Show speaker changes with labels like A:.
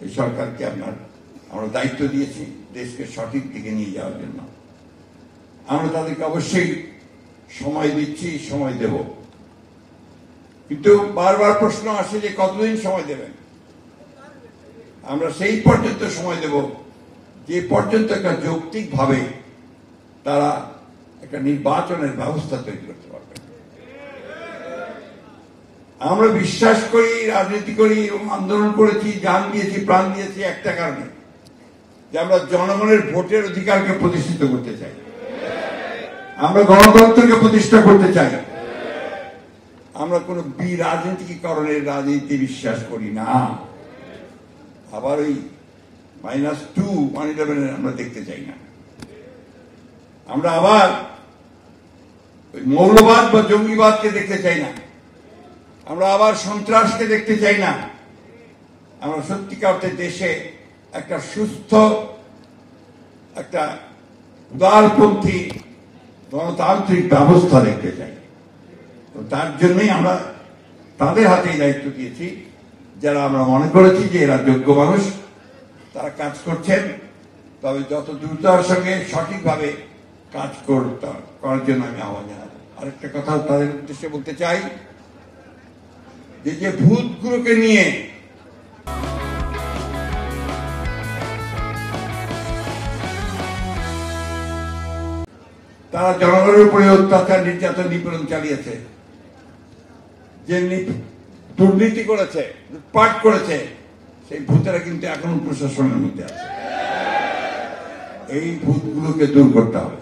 A: এই সরকারকে আমরা দায়িত্ব দিয়েছি দেশকে সঠিক দিকে নিয়ে যাওয়ার জন্য। আমরা তাদেরকে অবশ্যই সময় দিচ্ছি, সময় দেব, কিন্তু বারবার প্রশ্ন আসে যে কতদিন সময় দেবেন। আমরা সেই পর্যন্ত সময় দেব যে পর্যন্ত একটা যৌক্তিকভাবে তারা একটা নির্বাচনের ব্যবস্থা তৈরি করতে পারবে। আমরা বিশ্বাস করি, রাজনীতি করি এবং আন্দোলন করেছি, জান দিয়েছি, প্রাণ দিয়েছি একটা কারণে, যে আমরা জনগণের ভোটের অধিকারকে প্রতিষ্ঠিত করতে চাই, আমরা গণতন্ত্রকে প্রতিষ্ঠা করতে চাই। আমরা কোন রাজনীতিকরণের রাজনীতি বিশ্বাস করি না। আবার ওই -2 111 আমরা দেখতে চাই না। আমরা আবার মৌলবাদ বা জঙ্গিবাদকে দেখতে চাই না। আমরা আবার সন্ত্রাসকে দেখতে চাই না। আমরা সত্যিকার অর্থে দেশে একটা সুস্থ, একটা উদারপন্থী গণতান্ত্রিক ব্যবস্থা দেখতে চাই। তো তার জন্যই আমরা তাদের হাতেই দায়িত্ব দিয়েছি, যারা আমরা মনে করেছি যে এরা যোগ্য মানুষ, তারা কাজ করছেন। তবে যত দ্রুততার সঙ্গে সঠিকভাবে কাজ করার জন্য আমি আহ্বান জানাবো। আরেকটা কথা তাদের উদ্দেশ্যে বলতে চাই, যে ভূতগুলোকে নিয়ে তারা জনগণের উপরে অত্যাচার, নির্যাতন, নিপীড়ন চালিয়েছে, যে দুর্নীতি করেছে, লুটপাট করেছে, সেই ভূতেরা কিন্তু এখনো প্রশাসনের মধ্যে আছে। এই ভূতগুলোকে দূর করতে হবে।